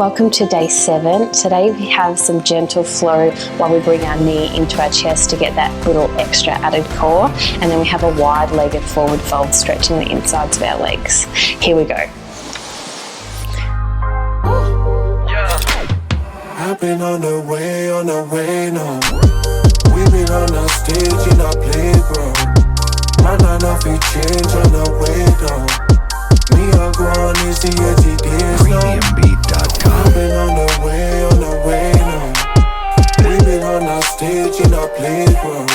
Welcome to day 7. Today we have some gentle flow while we bring our knee into our chest to get that little extra added core. And then we have a wide-legged forward fold, stretching the insides of our legs. Here we go. I've been on the way now. We've been on the stage in our playground. Man, I know we change on the way down. Me, I go on easy every day now. Premiumbeat.com. I've been on the way now. We've been on the stage in our playground.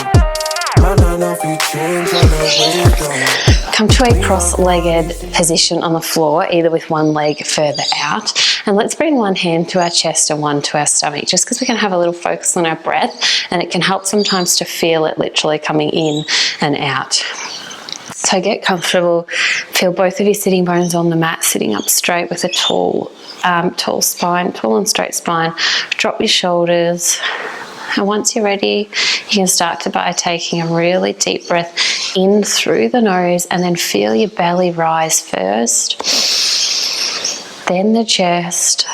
Man, I know we change on the way down. Come to a cross-legged position on the floor, either with one leg further out. And let's bring one hand to our chest and one to our stomach, just because we can have a little focus on our breath, and it can help sometimes to feel it literally coming in and out. So get comfortable, feel both of your sitting bones on the mat, sitting up straight with a tall spine, tall and straight spine. Drop your shoulders. And once you're ready, you can start by taking a really deep breath in through the nose, and then feel your belly rise first, then the chest,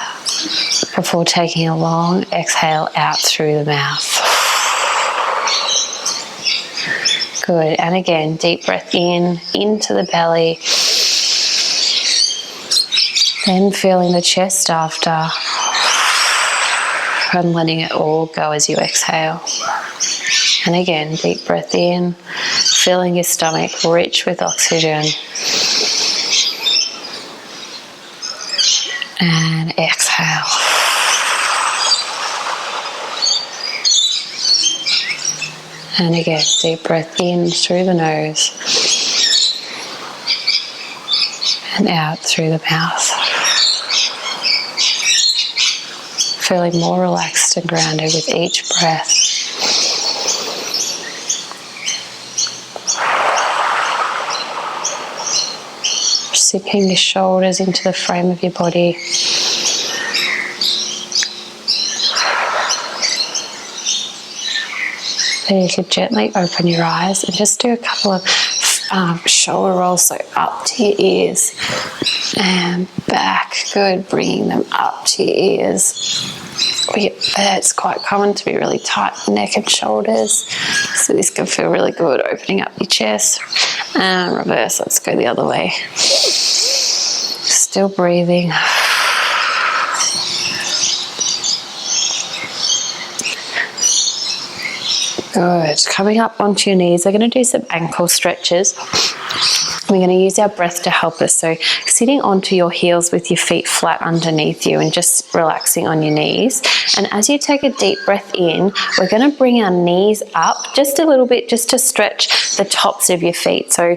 before taking a long exhale out through the mouth. Good, and again, deep breath in, into the belly, then feeling the chest after, and letting it all go as you exhale. And again, deep breath in, filling your stomach rich with oxygen. And exhale. And again, deep breath in through the nose and out through the mouth. Feeling more relaxed and grounded with each breath. Sinking your shoulders into the frame of your body. Then you can gently open your eyes and just do a couple of shoulder rolls, so up to your ears and back. Good, bringing them up to your ears. It's quite common to be really tight neck and shoulders, so this can feel really good, opening up your chest. And reverse, let's go the other way. Still breathing. Good. Coming up onto your knees, we're going to do some ankle stretches. We're going to use our breath to help us. So sitting onto your heels with your feet flat underneath you and just relaxing on your knees. And as you take a deep breath in, we're going to bring our knees up just a little bit, just to stretch the tops of your feet. So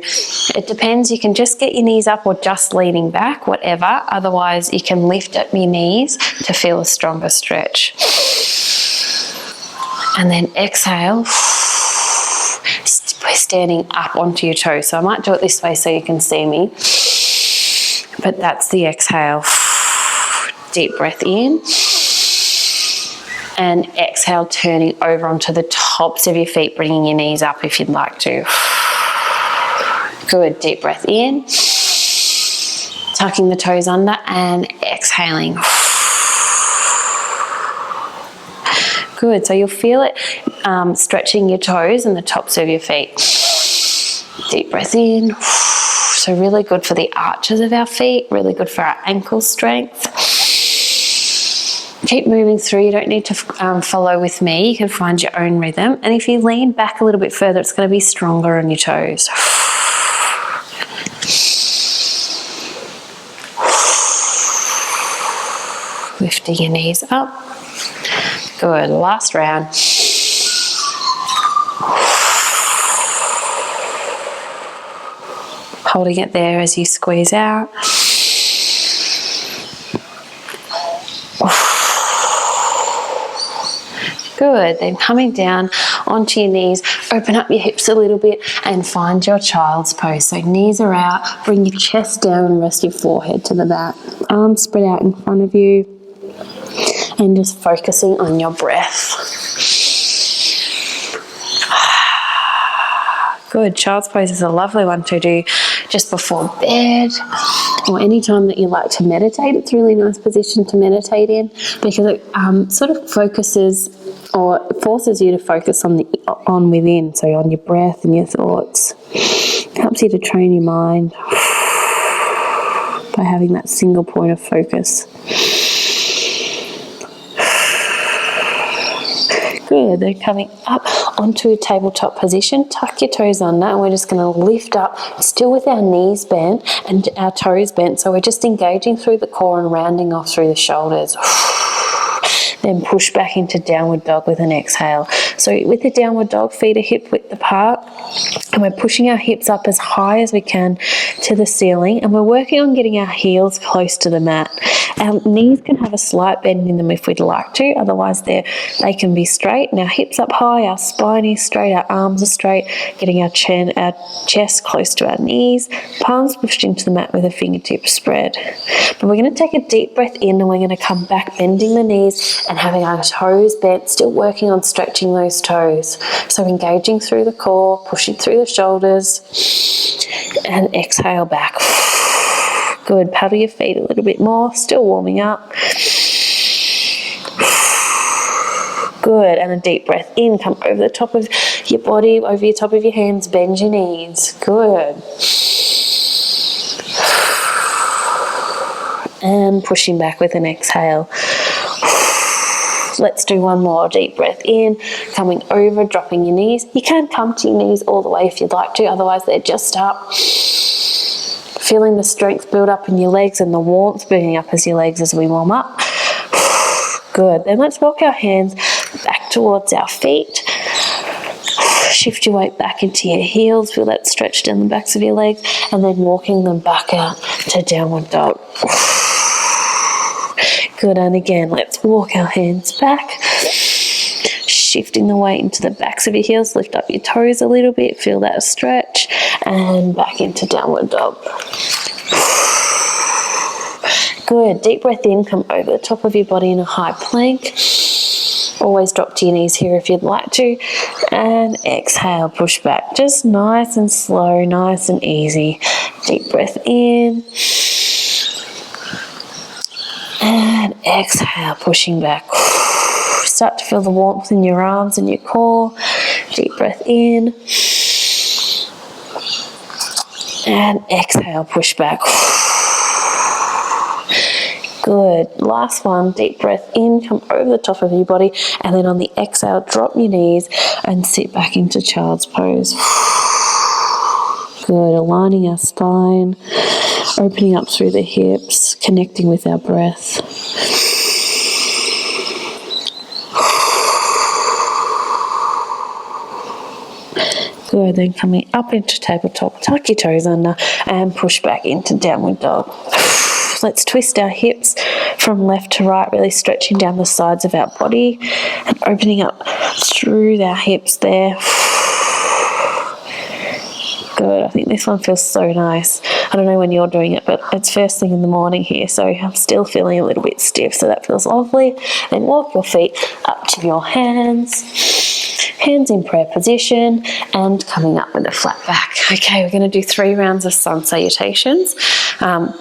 it depends. You can just get your knees up or just leaning back, whatever. Otherwise, you can lift up your knees to feel a stronger stretch. And then exhale. We're standing up onto your toes. So I might do it this way so you can see me. But that's the exhale. Deep breath in. And exhale, turning over onto the tops of your feet, bringing your knees up if you'd like to. Good. Deep breath in. Tucking the toes under and exhaling. Good, so you'll feel it stretching your toes and the tops of your feet. Deep breath in. So really good for the arches of our feet, really good for our ankle strength. Keep moving through. You don't need to follow with me. You can find your own rhythm. And if you lean back a little bit further, it's going to be stronger on your toes. Lifting your knees up. Good, last round. Holding it there as you squeeze out. Good, then coming down onto your knees, open up your hips a little bit and find your child's pose. So knees are out, bring your chest down and rest your forehead to the back. Arms spread out in front of you. And just focusing on your breath. Good. Child's pose is a lovely one to do just before bed. or any time that you like to meditate, it's a really nice position to meditate in because it sort of focuses or forces you to focus on within, so on your breath and your thoughts. It helps you to train your mind by having that single point of focus. Good, then coming up onto a tabletop position, tuck your toes under, and we're just going to lift up, still with our knees bent and our toes bent, so we're just engaging through the core and rounding off through the shoulders. Then push back into downward dog with an exhale. So with the downward dog, feet are hip width apart, and we're pushing our hips up as high as we can to the ceiling, and we're working on getting our heels close to the mat. Our knees can have a slight bend in them if we'd like to, otherwise they can be straight. And our hips up high, our spine is straight, our arms are straight, getting our chest close to our knees, palms pushed into the mat with a fingertip spread. But we're going to take a deep breath in, and we're going to come back, bending the knees and having our toes bent, still working on stretching those toes. So engaging through the core, pushing through the shoulders, and exhale back. Good, paddle your feet a little bit more, still warming up. Good, and a deep breath in, come over the top of your body, over your top of your hands, bend your knees. Good. And pushing back with an exhale. Let's do one more. Deep breath in, coming over, dropping your knees. You can come to your knees all the way if you'd like to, otherwise they're just up. Feeling the strength build up in your legs and the warmth building up as your legs as we warm up. Good. Then let's walk our hands back towards our feet. Shift your weight back into your heels. Feel that stretch down the backs of your legs, and then walking them back out to downward dog. Good, and again, let's walk our hands back. Shifting the weight into the backs of your heels, lift up your toes a little bit, feel that stretch, and back into downward dog. Good, deep breath in, come over the top of your body in a high plank. Always drop to your knees here if you'd like to, and exhale, push back. Just nice and slow, nice and easy. Deep breath in. And exhale, pushing back. Start to feel the warmth in your arms and your core. Deep breath in. And exhale, push back. Good. Last one, deep breath in, come over the top of your body, and then on the exhale, drop your knees and sit back into child's pose. Good. Aligning our spine, opening up through the hips, connecting with our breath. Good, then coming up into tabletop, tuck your toes under and push back into downward dog. Let's twist our hips from left to right, really stretching down the sides of our body and opening up through our hips there. Good, I think this one feels so nice. I don't know when you're doing it, but it's first thing in the morning here, so I'm still feeling a little bit stiff, so that feels lovely. Then walk your feet up to your hands in prayer position, and coming up with a flat back. Okay, we're going to do 3 rounds of sun salutations.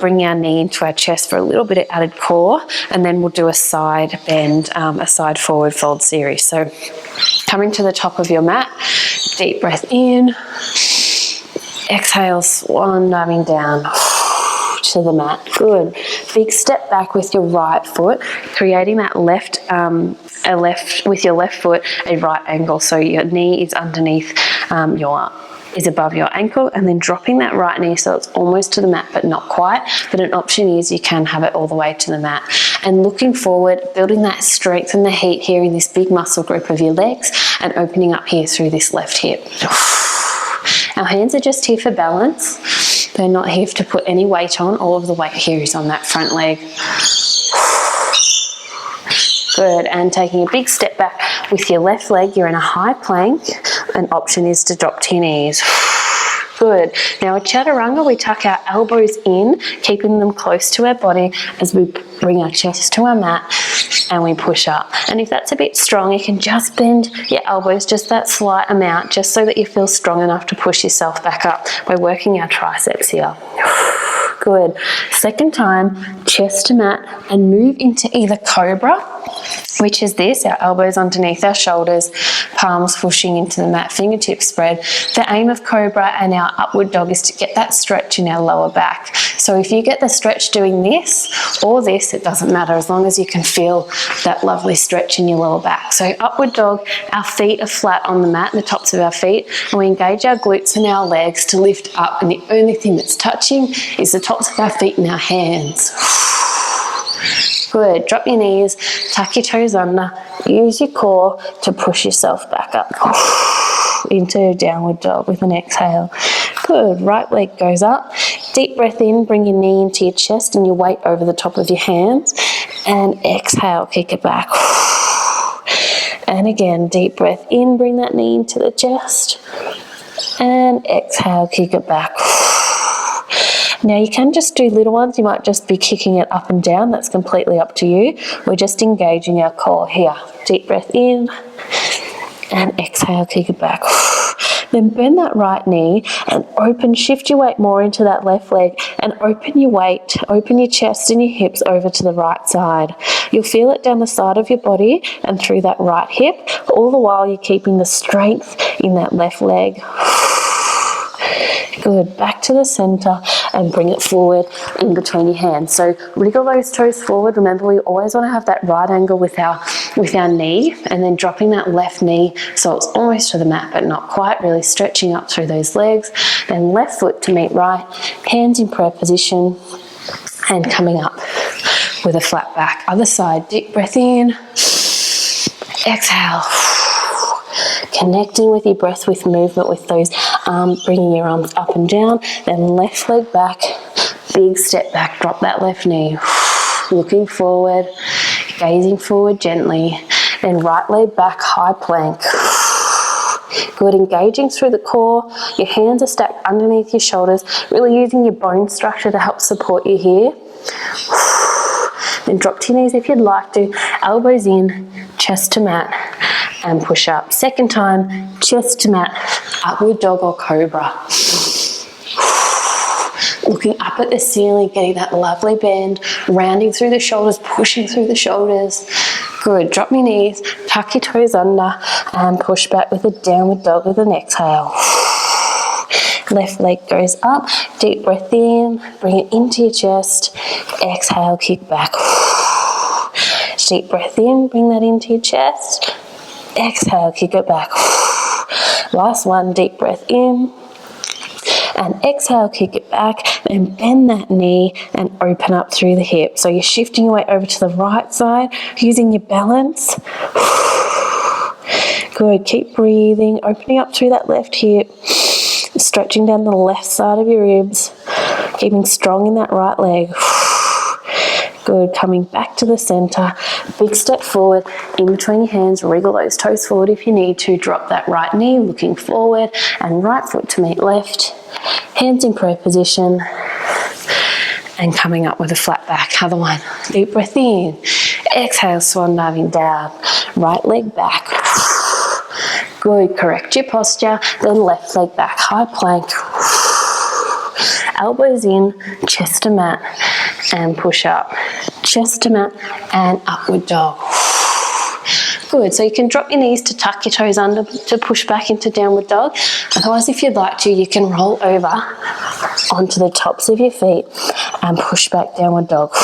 Bring our knee into our chest for a little bit of added core, and then we'll do a side bend, a side forward fold series. So coming to the top of your mat, deep breath in, exhale, swan diving down to the mat. Good. Big step back with your right foot, creating that with your left foot a right angle, so your knee is underneath is above your ankle, and then dropping that right knee so it's almost to the mat but not quite. But an option is you can have it all the way to the mat, and looking forward, building that strength and the heat here in this big muscle group of your legs, and opening up here through this left hip. Our hands are just here for balance. They're not here to put any weight on. All of the weight here is on that front leg. Good, and taking a big step back with your left leg, you're in a high plank. An option is to drop to your knees. Good. Now a chaturanga, we tuck our elbows in, keeping them close to our body as we bring our chest to our mat and we push up. And if that's a bit strong, you can just bend your elbows just that slight amount, just so that you feel strong enough to push yourself back up. We're working our triceps here. Good. Second time, chest to mat and move into either cobra, which is this, our elbows underneath our shoulders, palms pushing into the mat, fingertips spread. The aim of cobra and our upward dog is to get that stretch in our lower back. So if you get the stretch doing this or this, it doesn't matter, as long as you can feel that lovely stretch in your lower back. So upward dog, our feet are flat on the mat, the tops of our feet, and we engage our glutes and our legs to lift up, and the only thing that's touching is the tops of our feet and our hands. Good. Drop your knees, tuck your toes under, use your core to push yourself back up into downward dog with an exhale. Good. Right leg goes up. Deep breath in, bring your knee into your chest and your weight over the top of your hands. And exhale, kick it back. And again, deep breath in, bring that knee into the chest. And exhale, kick it back. Now you can just do little ones, you might just be kicking it up and down, that's completely up to you. We're just engaging our core here. Deep breath in and exhale, kick it back. Then bend that right knee and open, shift your weight more into that left leg and open your weight, open your chest and your hips over to the right side. You'll feel it down the side of your body and through that right hip, all the while you're keeping the strength in that left leg. Good. Back to the center and bring it forward in between your hands. So wriggle those toes forward. Remember, we always want to have that right angle with our knee, and then dropping that left knee so it's almost to the mat but not quite, really stretching up through those legs. Then left foot to meet right, hands in prayer position and coming up with a flat back. Other side, deep breath in, exhale. Connecting with your breath, with movement, with those bringing your arms up and down. Then left leg back, big step back, drop that left knee. Looking forward, gazing forward gently. Then right leg back, high plank. Good, engaging through the core. Your hands are stacked underneath your shoulders, really using your bone structure to help support you here. Then drop to your knees if you'd like to. Elbows in, chest to mat, and push up. Second time, chest to mat, upward dog or cobra. Looking up at the ceiling, getting that lovely bend, rounding through the shoulders, pushing through the shoulders. Good. Drop your knees, tuck your toes under, and push back with a downward dog with an exhale. Left leg goes up, deep breath in, bring it into your chest, exhale, kick back. Deep breath in, bring that into your chest, exhale, kick it back. Last one, deep breath in, and exhale, kick it back, then bend that knee and open up through the hip. So you're shifting your weight over to the right side, using your balance. Good, keep breathing, opening up through that left hip, stretching down the left side of your ribs, keeping strong in that right leg. Good, coming back to the center, big step forward, in between your hands, wriggle those toes forward if you need to, drop that right knee, looking forward, and right foot to meet left, hands in prayer position, and coming up with a flat back. Other one, deep breath in, exhale, swan diving down, right leg back. Good, correct your posture, then left leg back, high plank. Elbows in, chest to mat, and push up. Chest to mat and upward dog. Good, so you can drop your knees to tuck your toes under to push back into downward dog. Otherwise, if you'd like to, you can roll over onto the tops of your feet and push back downward dog.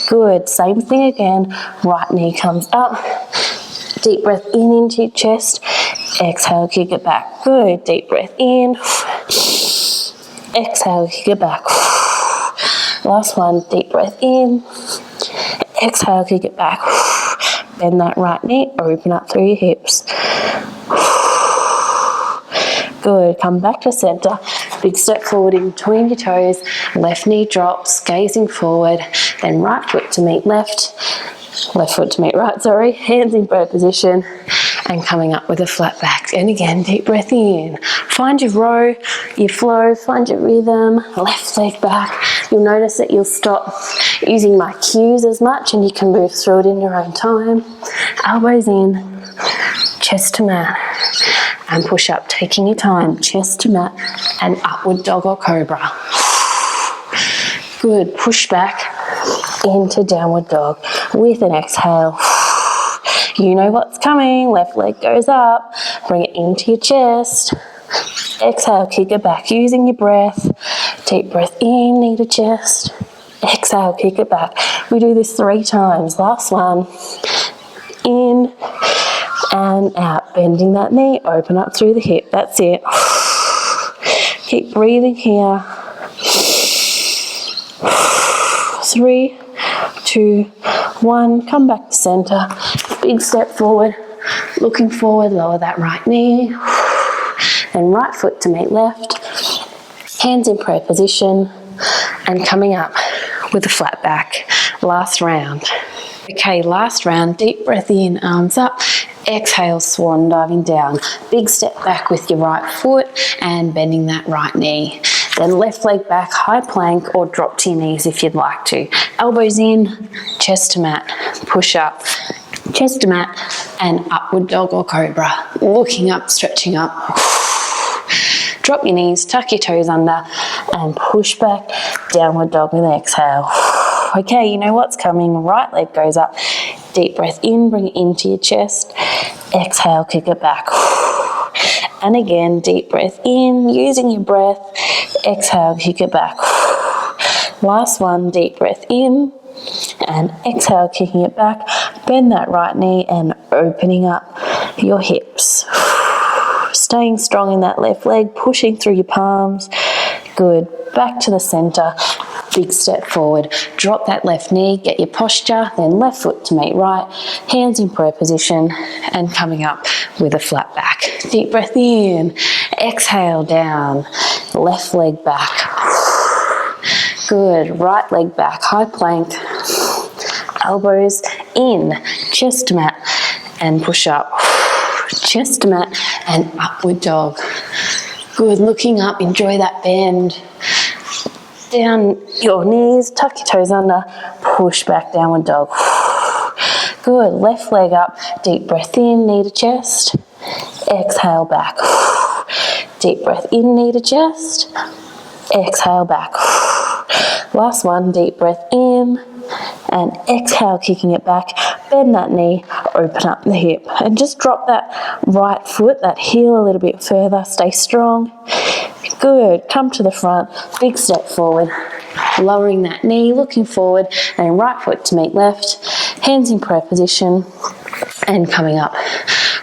Good, same thing again. Right knee comes up. Deep breath in into your chest. Exhale, kick it back. Good, deep breath in. Exhale, kick it back. Last one, deep breath in. Exhale, kick it back. Bend that right knee, open up through your hips. Good, come back to center. Big step forward in between your toes. Left knee drops, gazing forward. Then right foot to meet left foot to meet right, sorry. Hands in prayer position and coming up with a flat back. And again, deep breath in. Find your row, your flow, find your rhythm. Left leg back. You'll notice that you'll stop using my cues as much and you can move through it in your own time. Elbows in, chest to mat, and push up, taking your time. Chest to mat and upward dog or cobra. Good, push back into downward dog with an exhale. You know what's coming, left leg goes up, bring it into your chest. Exhale, kick it back using your breath. Deep breath in, knee to chest. Exhale, kick it back. We do this 3 times. Last one. In and out. Bending that knee, open up through the hip. That's it. Keep breathing here. 3, 2, 1. Come back to center. Big step forward. Looking forward, lower that right knee. Then right foot to meet left. Hands in prayer position. And coming up with a flat back. Last round. Okay, last round. Deep breath in, arms up. Exhale, swan diving down. Big step back with your right foot and bending that right knee. Then left leg back, high plank, or drop to your knees if you'd like to. Elbows in, chest to mat, push up, chest to mat, and upward dog or cobra. Looking up, stretching up. Drop your knees, tuck your toes under, and push back, downward dog with an exhale. Okay, you know what's coming. Right leg goes up. Deep breath in, bring it into your chest. Exhale, kick it back. And again, deep breath in, using your breath. Exhale, kick it back. Last one, deep breath in. And exhale, kicking it back. Bend that right knee and opening up your hips. Staying strong in that left leg, pushing through your palms. Good. Back to the center. Big step forward. Drop that left knee, get your posture, then left foot to meet right. Hands in prayer position and coming up with a flat back. Deep breath in. Exhale down. Left leg back. Good. Right leg back. High plank. Elbows in. Chest to mat and push up. Chest to mat and upward dog. Good. Looking up. Enjoy that bend. Down your knees, tuck your toes under, push back, downward dog. Good, left leg up, deep breath in, knee to chest. Exhale back. Deep breath in, knee to chest. Exhale back. Last one, deep breath in and exhale, kicking it back. Bend that knee, open up the hip and just drop that right foot, that heel a little bit further. Stay strong. Good. Come to the front. Big step forward. Lowering that knee, looking forward, and right foot to meet left. Hands in prayer position and coming up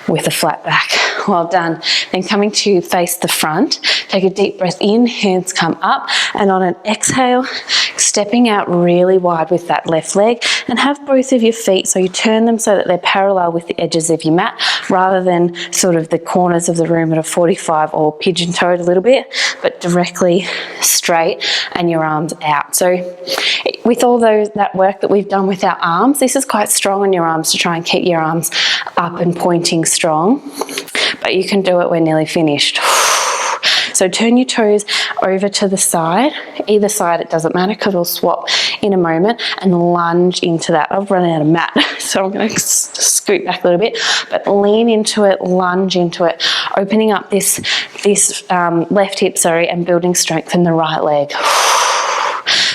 with a flat back. Well done. Then coming to face the front. Take a deep breath in, hands come up, and on an exhale, stepping out really wide with that left leg and have both of your feet so you turn them so that they're parallel with the edges of your mat rather than sort of the corners of the room at a 45 or pigeon-toed a little bit, but directly straight and your arms out. So with all that work that we've done with our arms, this is quite strong on your arms to try and keep your arms up and pointing strong, but you can do it, we're nearly finished. So turn your toes over to the side, either side, it doesn't matter because we'll swap in a moment, and lunge into that. I've run out of mat, so I'm going to scoot back a little bit, but lean into it, lunge into it, opening up this left hip, and building strength in the right leg.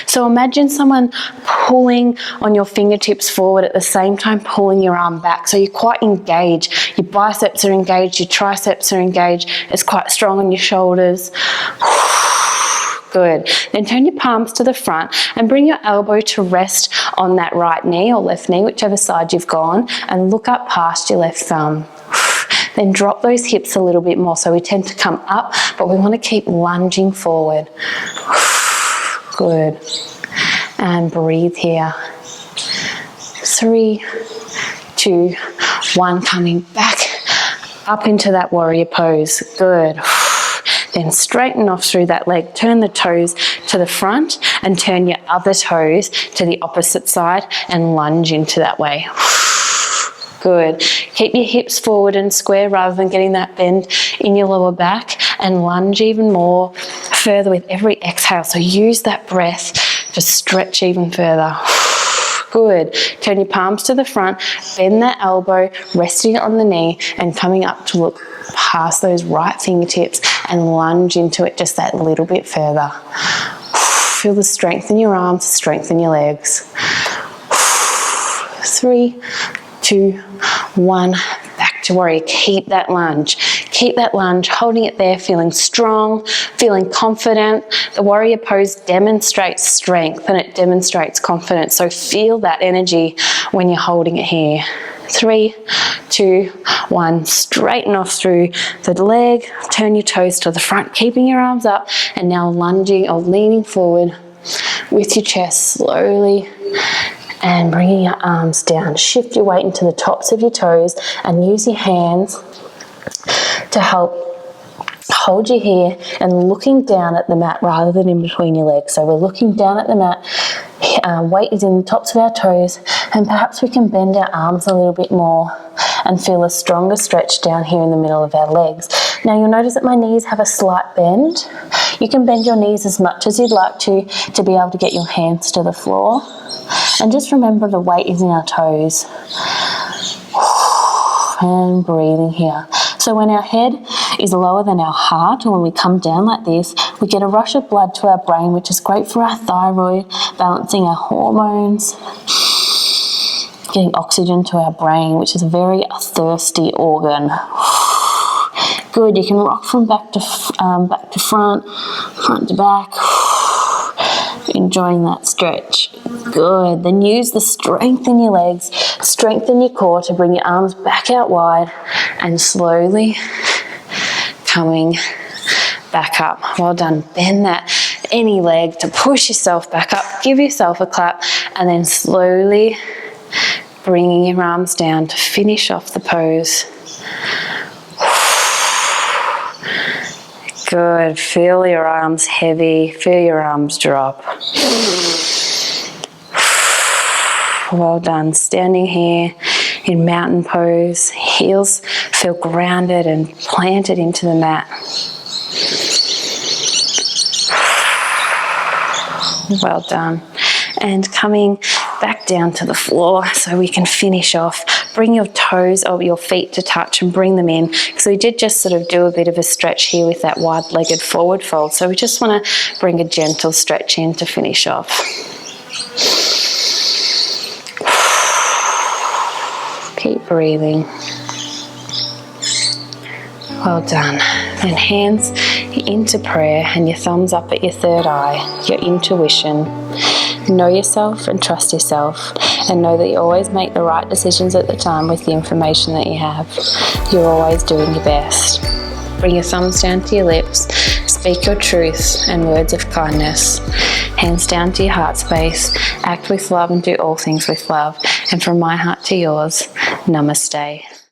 So imagine someone pulling on your fingertips forward at the same time pulling your arm back. So you're quite engaged. Your biceps are engaged, your triceps are engaged. It's quite strong on your shoulders. Good. Then turn your palms to the front and bring your elbow to rest on that right knee or left knee, whichever side you've gone, and look up past your left thumb. Then drop those hips a little bit more. So we tend to come up, but we want to keep lunging forward. Good. And breathe here. 3, 2, 1. Coming back up into that warrior pose. Good. Then straighten off through that leg. Turn the toes to the front and turn your other toes to the opposite side and lunge into that way. Good. Keep your hips forward and square rather than getting that bend in your lower back, and lunge even more further with every exhale. So use that breath to stretch even further. Good. Turn your palms to the front, bend that elbow, resting it on the knee and coming up to look past those right fingertips and lunge into it just that little bit further. Feel the strength in your arms, strength in your legs. 3, 2, 1. Back to warrior. Keep that lunge. Keep that lunge, holding it there, feeling strong, feeling confident. The warrior pose demonstrates strength and it demonstrates confidence. So feel that energy when you're holding it here. 3, 2, 1. Straighten off through the leg. Turn your toes to the front, keeping your arms up, and now lunging or leaning forward with your chest slowly and bringing your arms down. Shift your weight into the tops of your toes and use your hands to help hold you here and looking down at the mat rather than in between your legs. So we're looking down at the mat, weight is in the tops of our toes, and perhaps we can bend our arms a little bit more and feel a stronger stretch down here in the middle of our legs. Now you'll notice that my knees have a slight bend. You can bend your knees as much as you'd like to be able to get your hands to the floor. And just remember the weight is in our toes. And breathing here. So when our head is lower than our heart, or when we come down like this, we get a rush of blood to our brain, which is great for our thyroid, balancing our hormones, getting oxygen to our brain, which is a very thirsty organ. Good, you can rock from back to front, front to back. Enjoying that stretch. Good. Then use the strength in your legs, strengthen your core to bring your arms back out wide and slowly coming back up. Well done. Bend that any leg to push yourself back up. Give yourself a clap and then slowly bringing your arms down to finish off the pose. Good. Feel your arms heavy. Feel your arms drop. Well done. Standing here in mountain pose. Heels feel grounded and planted into the mat. Well done. And coming back down to the floor so we can finish off. Bring your toes or your feet to touch and bring them in. So we did just sort of do a bit of a stretch here with that wide-legged forward fold. So we just want to bring a gentle stretch in to finish off. Keep breathing. Well done. And hands into prayer and your thumbs up at your third eye, your intuition. Know yourself and trust yourself, and know that you always make the right decisions at the time with the information that you have. You're always doing your best. Bring your thumbs down to your lips. Speak your truth and words of kindness. Hands down to your heart space. Act with love and do all things with love. And from my heart to yours, namaste.